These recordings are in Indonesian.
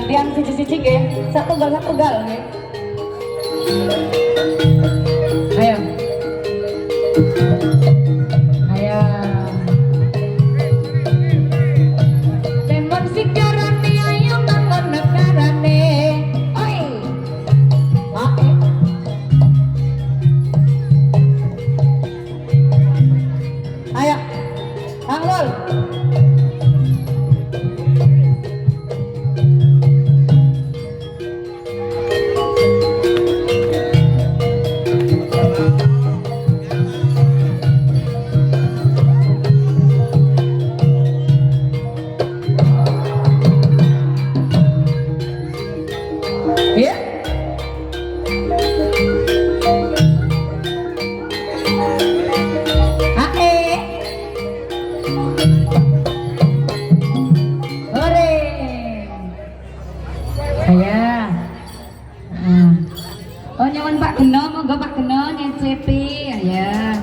gantian siji-siji nggih. Satu gal nggih. Ayo. Ayo. Lemon sikarane ayo bangun negarane. Oi. Ayo. Bangun. Ya. Ae. Ore. Saya. Oh nyawan Pak Geno, monggo Pak Geno nyicipi ya.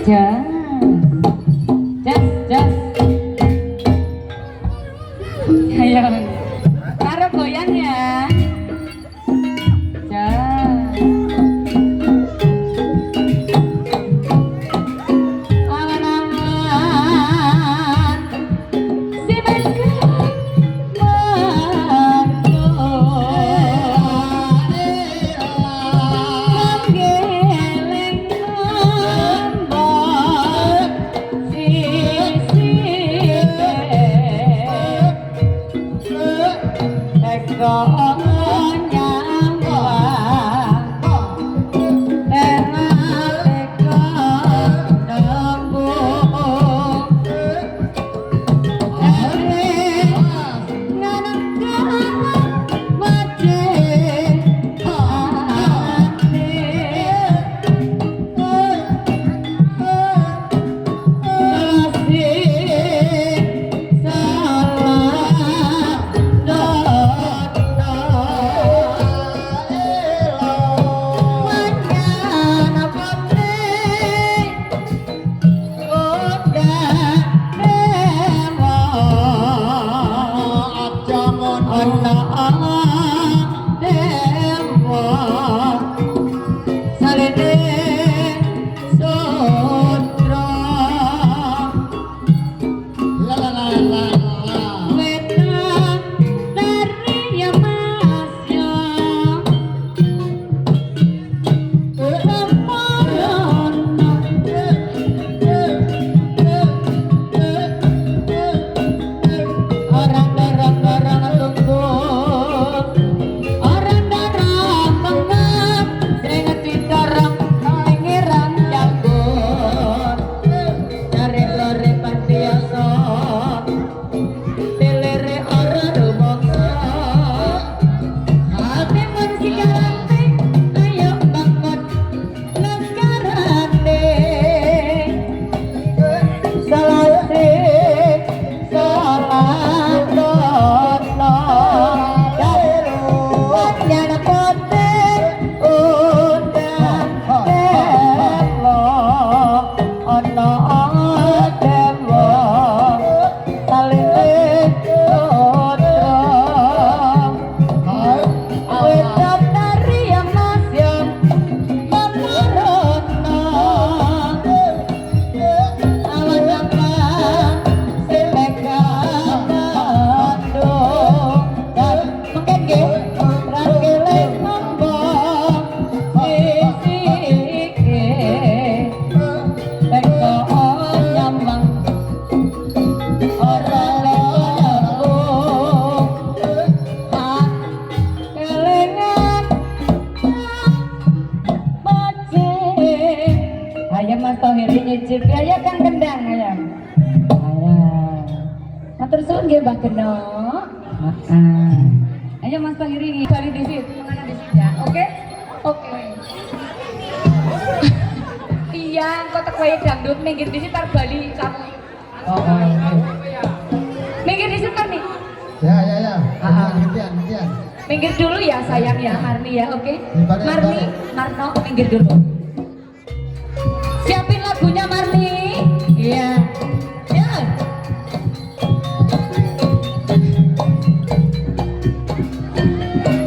Jas. Ayo. Karo goyang ya. Jas. Awan-awan si bengkak Mas Tohiri nyicip ya kan kendang ya. Matur suwun nggih Mbak Geno. Ayo Mas Tohiri bali di situ, mana di situ ya. Oke? Oke. Iya, kok kowe dangdut minggir di situ bali kamu. Oh. Minggir di situ nih. Ya. gantian. Minggir dulu ya sayang ya Marni ya, oke? Marni, Marno minggir dulu. Siapin lagunya Marni. Iya. Ya.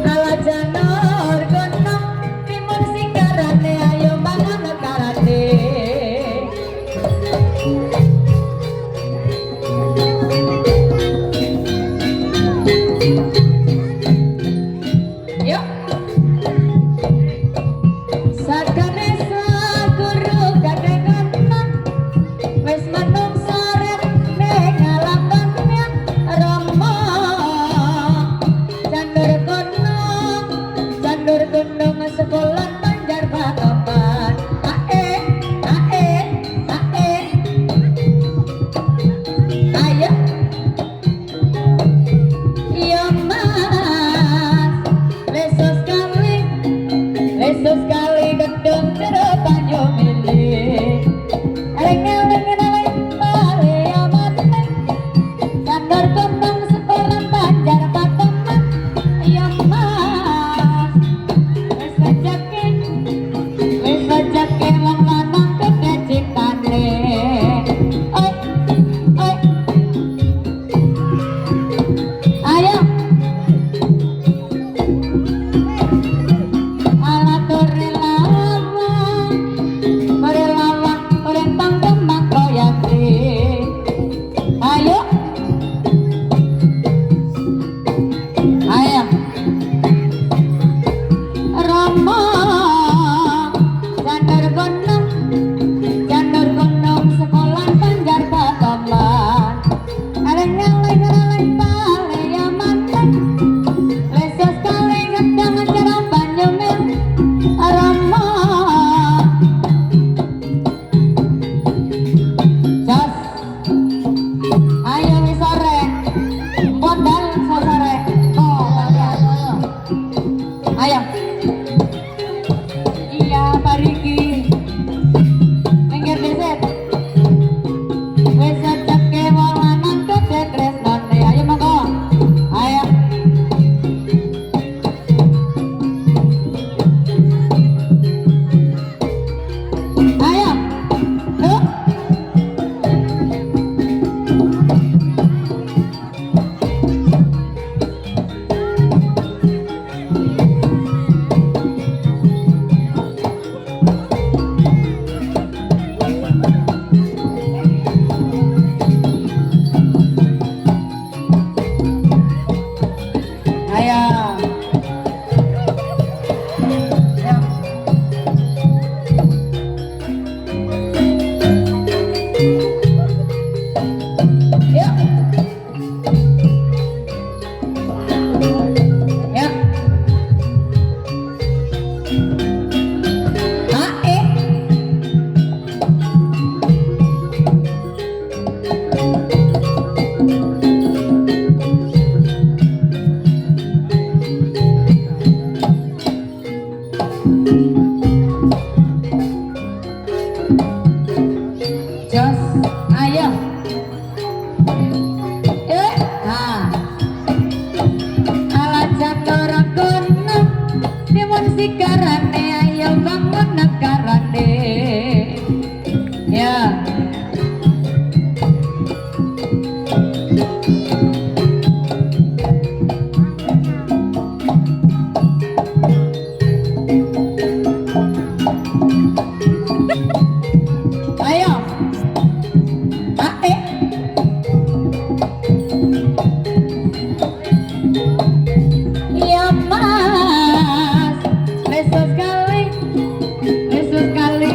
Ala janur gunung timun singgarane ayo mangan karate. Yuk. Sakane saguru gadengan wis manungsa rek ning alamannya Rama. Jandur gunung sekolah Banjar Patomban. Ae, ayo. Iya mas, lesus kali gedung jeruk banyu milih. Eleng-eleng bale amat jandur gunung sekolah Banjar Patomban. Iya mas, wis rejeki wong lanang gede ciptane. Oi, oi, ayo. Ala tore lawa, orentang kembang koyati. Ayo, ayo. Rama, jandur gunung sekolah Banjar Patomban. Eleng-eleng bale aman, lesus kali gedang jeruk banyu mil. Rama, jos, ayo wis sore, mondal sore, ayo. Iya bariki, minggir dhisik. Wis rejeki wong lanang gede tresnane. Ayo monggo, ayo. Ayo, yuk. Ayo. Yuk. Yuk. Ae. Jos, ayo. Nah. Ala jandur gunung timun sigarane ayo bangun negarane. Ya. Ayo. Ae. Iya mas, lesus kali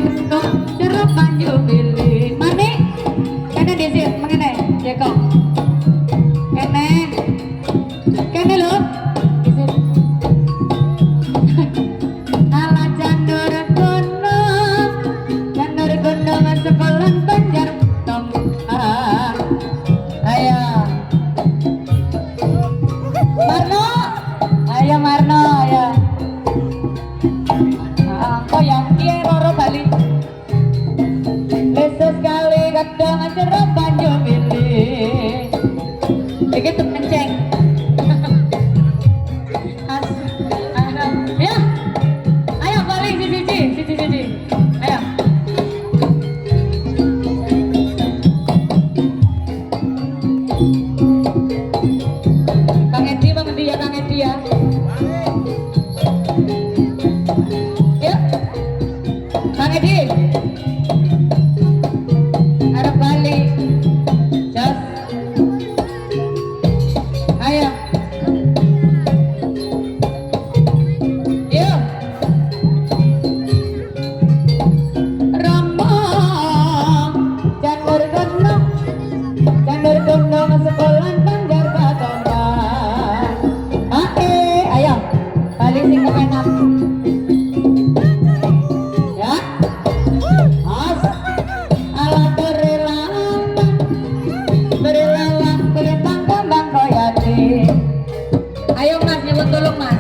Yuk. Kang Edi. Arab balik. Jos. Ayo. Yuk. Janur gunung sekolah Banjar Batomban. Ayo, balik sing kepenak. Ya, as, ala berilalang kulitang kembang koyati. Ayo mas, nyebut tolong mas.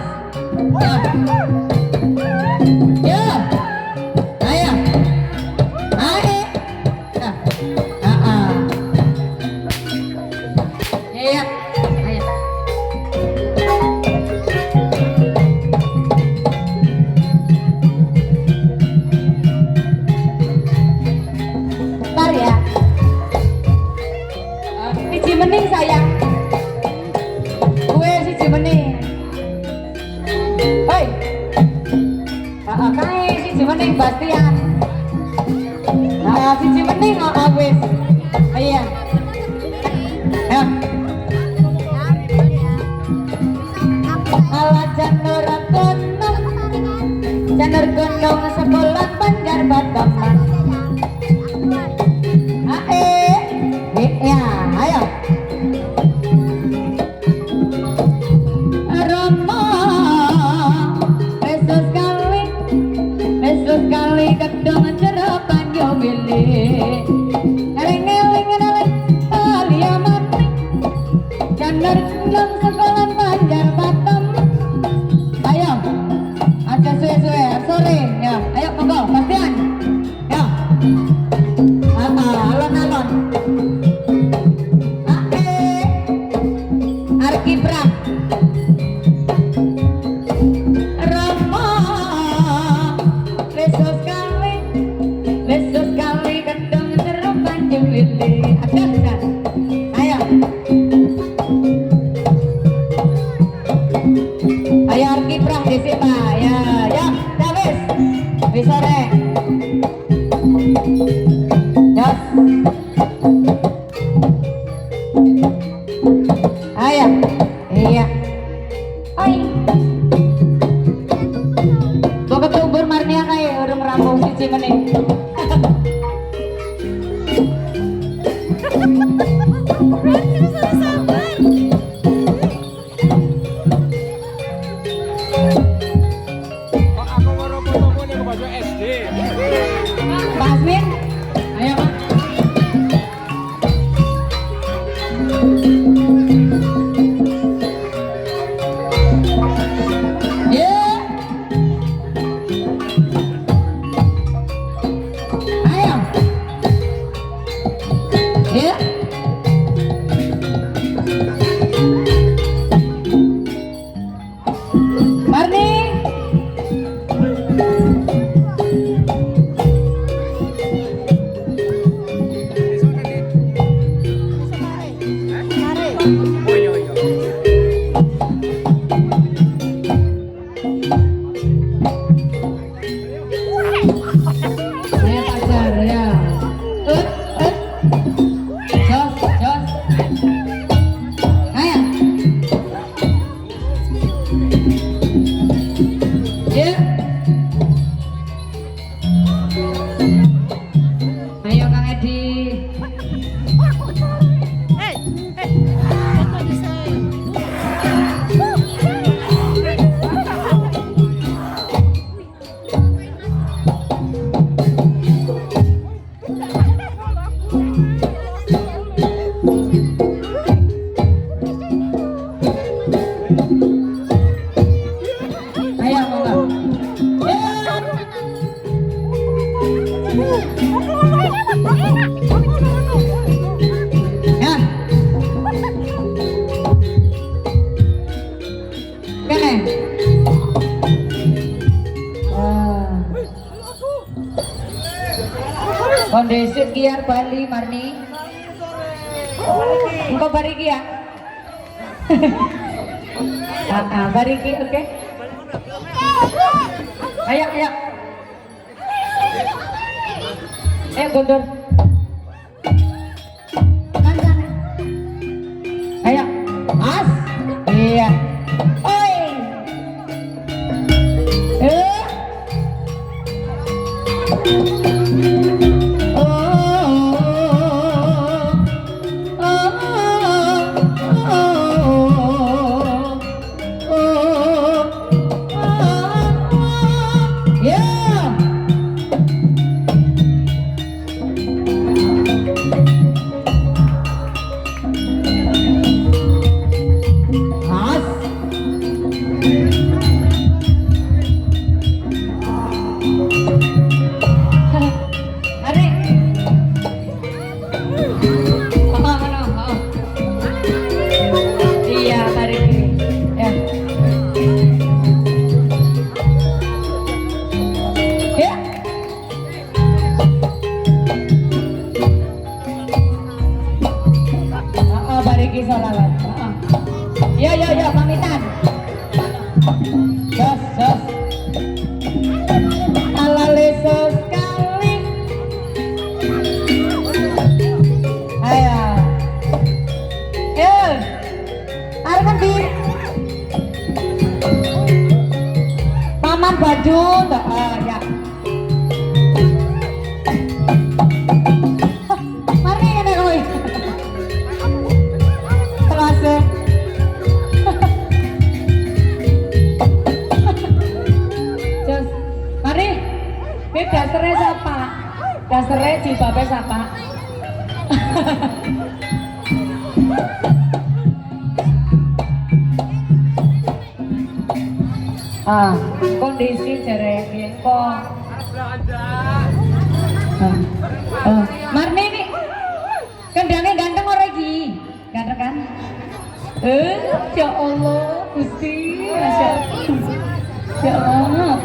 Ya, ya, ayo, ayo. Iya, ayo. Bentar ya. Siji mening sayang. Gue siji mening. Hei. Kae siji mening Bastian. Siji mening wis. Iya. Ya. Ala janur gunung sekolah Banjar Batomban. Ya, ayo. Rama, Yesus kali gedung jeruk banyu milih. Eling-eling alia mati. Janur gunung sekolah Banjar Batomban. Ayo, ada suwe-suwe sore ya. Ayo monggo, Bastian. Ya. Alon-alon. Arkiprak. Rama, Yesus kali gedung jeruk banyu milih. Ada. Ayo. Ayo Arkiprak di sini, ya, ya, wis. Wis sore. Yes. Ayo. Iya. Oi. Bapak tubur marnia kayak urung rampung siji meneh. Aku mau fotomu nih ke baju SD. Pak Asmin. Ayo, Pak. Ayo. Ya. Marni. Oh iya iya. Saya pacar ya. Jos. Ayo. Ya. Ayo Kang Edi. Ayo monggo. Ya. Kene. Kondisi kiar Bali Marni. Engko bariki ya. Bariki, oke. Ayo. Ayo Guntur. Mana? Ayo. As. Iya. Oi. Ya, pamitan. Jos. Ala lesos kali. Ayo. Arep ndi? Paman Badut. Ya. Mari ngene kowe. Terase. Dasarnya siapa? Dasarnya jilbabnya siapa? Kondisi jare kok. Marni ini kendangnya ganteng orang lagi, ganteng kan? Ya Allah, Gusti, Masya Allah. Ya Allah.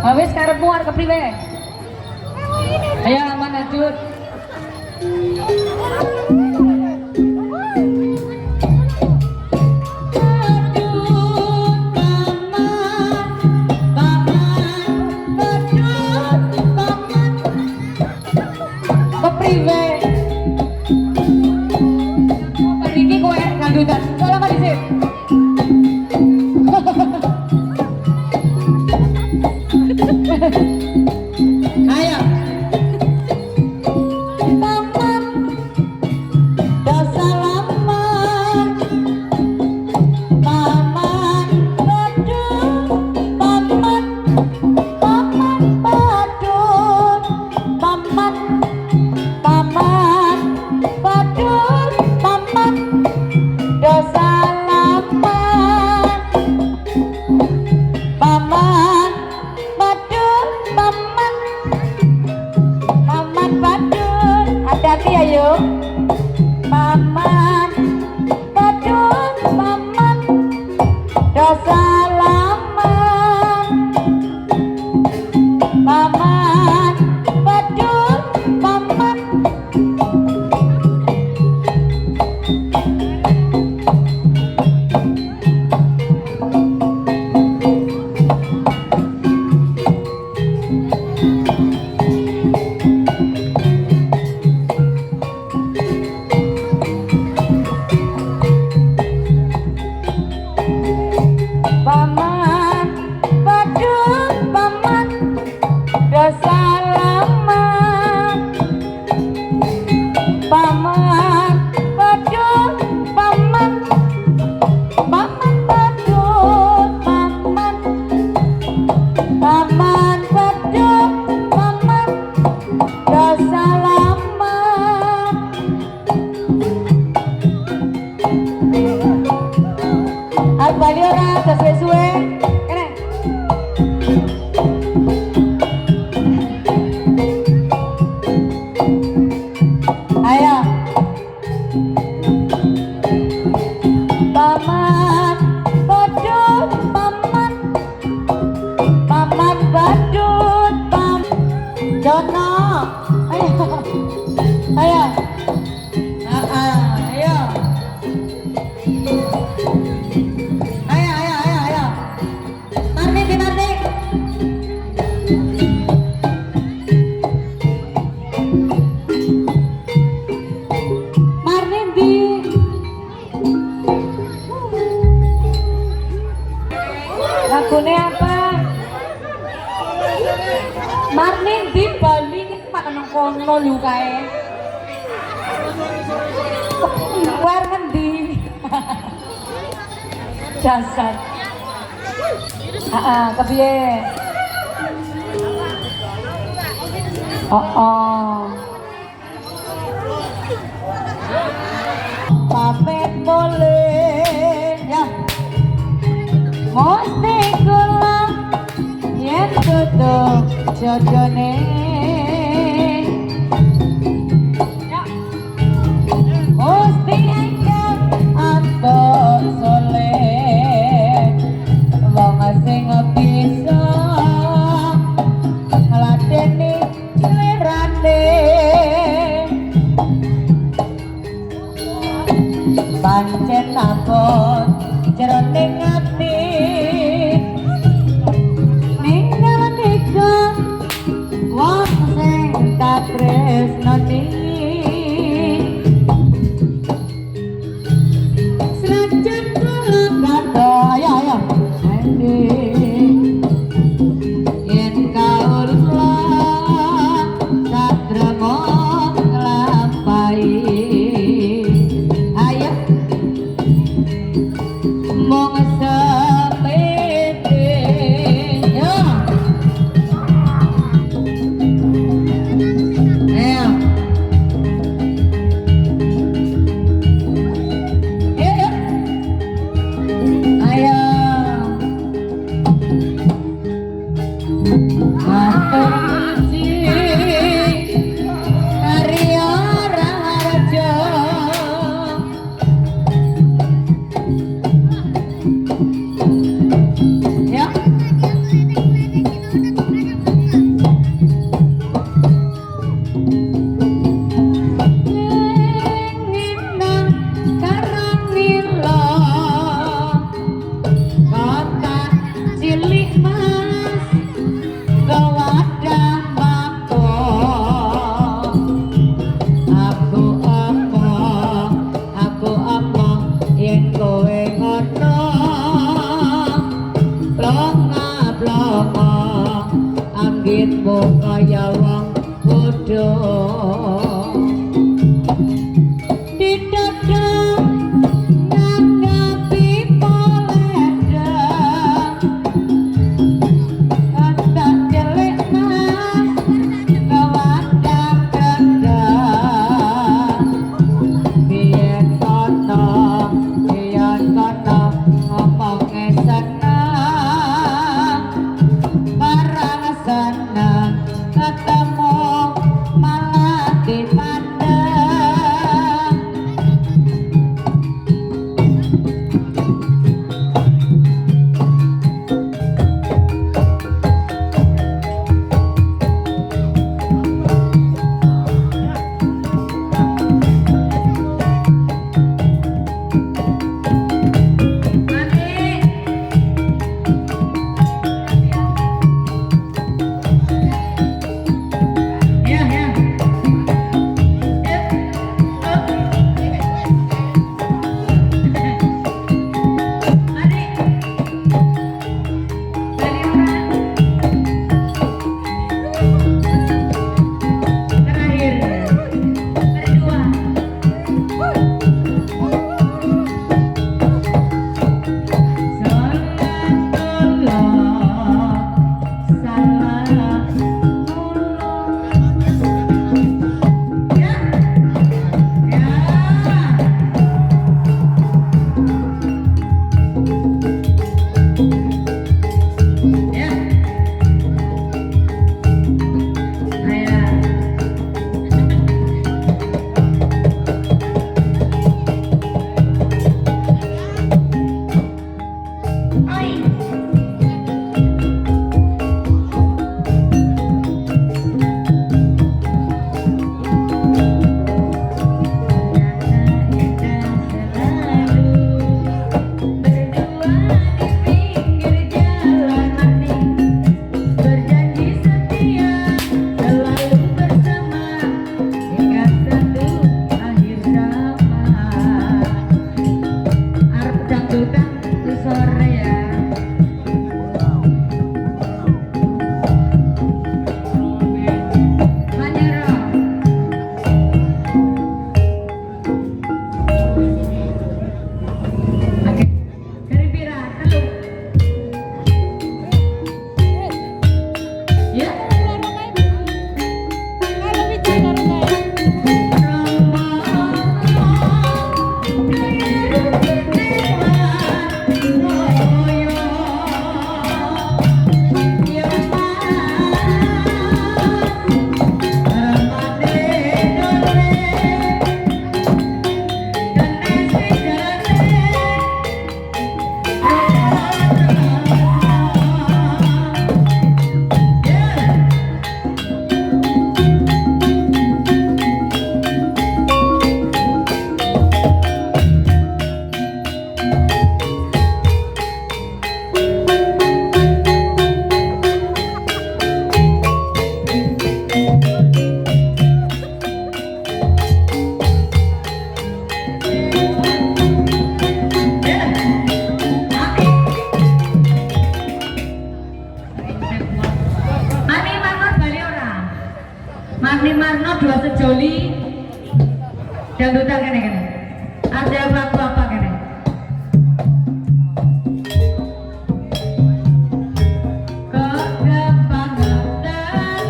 Wis karepmu arep kepriwe? Ayo aman lanjut. Kepriwe? Periki kowe nganggutan. Salam dhisik. Ayo. Paman dasalaman. Paman badut. Paman badut. Paman badut. Paman dasalaman. Paman badut, hati-hati ya yuk. Paman badut, paman dosa laman. Paman badut, paman. Lagune apa? Marni di Bali ini makan nang kono lho kae. Luar ngendi? Dasar. Kepiye? Pamit boleh ya. Mesti kula yen tutup jodone. Mesti engkau antuk soleh. Wong sing bisa ngladeni lirane. Pancen takon jroning ati ninggal nika wong sing tak tresnani senajan kula kata ayo yen kaula satremo nglampahi mong sepede ya ayo anggit kaya wong bodho didodong nanggapi poledang kata cilik mas kawadang kendang biyen kono ngomonge seneng barang seneng ketemu malah dipan Marni Marno dua sejoli. Dangdutan kene. Ada lagu apa kene? Kok kebangetan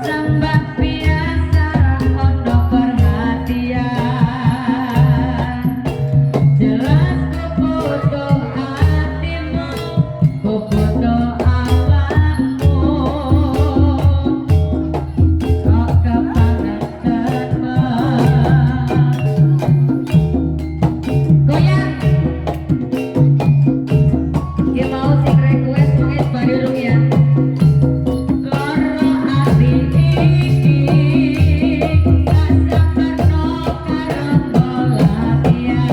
sembah biasa ono perhatian. Jelas ku butuh hatimu, ku butuh awakmu. Kok kebangetan goyang. Dia mau sing request mungkin Bandung ya. Loro ati iki gak sabarno karo pelatihan.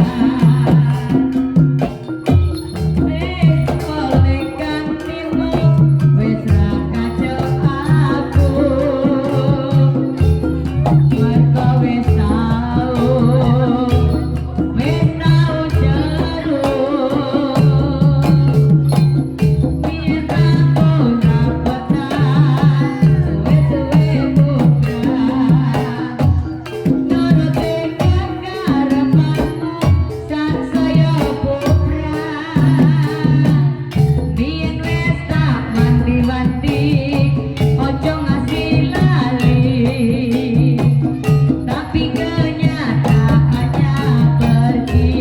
Wis oleh gantimu, wis ra kacau aku. Mergo wis tau jeru. Biyen aku rapetan, suwe-suwe bubrah. Nuruti kekarepanmu, sansaya bubrah. Biyen wis tak wanti-wanti, ojo ngasih lali. Tapi kenyataannya pergi.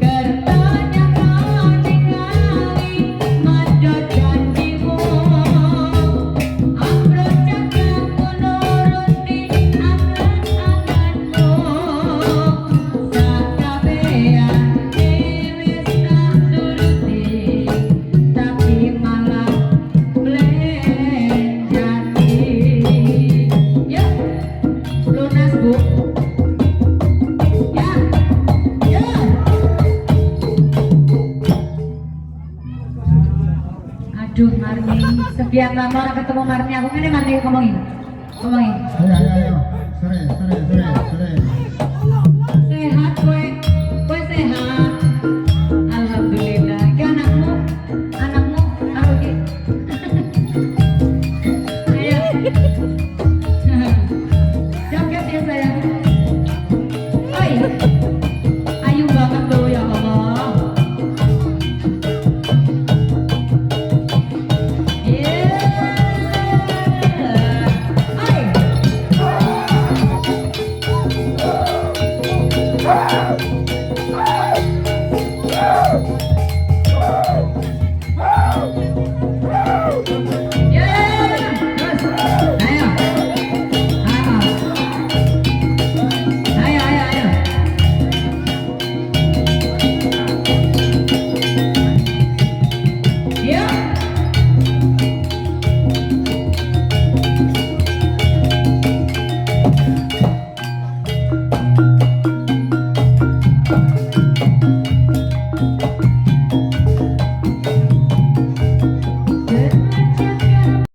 Kertanya kau ningali, maco janjimu. Ambruk cakapmu nuruti angan-anganmu. Sakabehan wis tak turuti, tapi malah blenjani. Ya, lunas bu. Ya, ya. Aduh Marni, sekian lama orang ketemu Marni. Aku ngene Marni ngomongin. Ayo. Sore.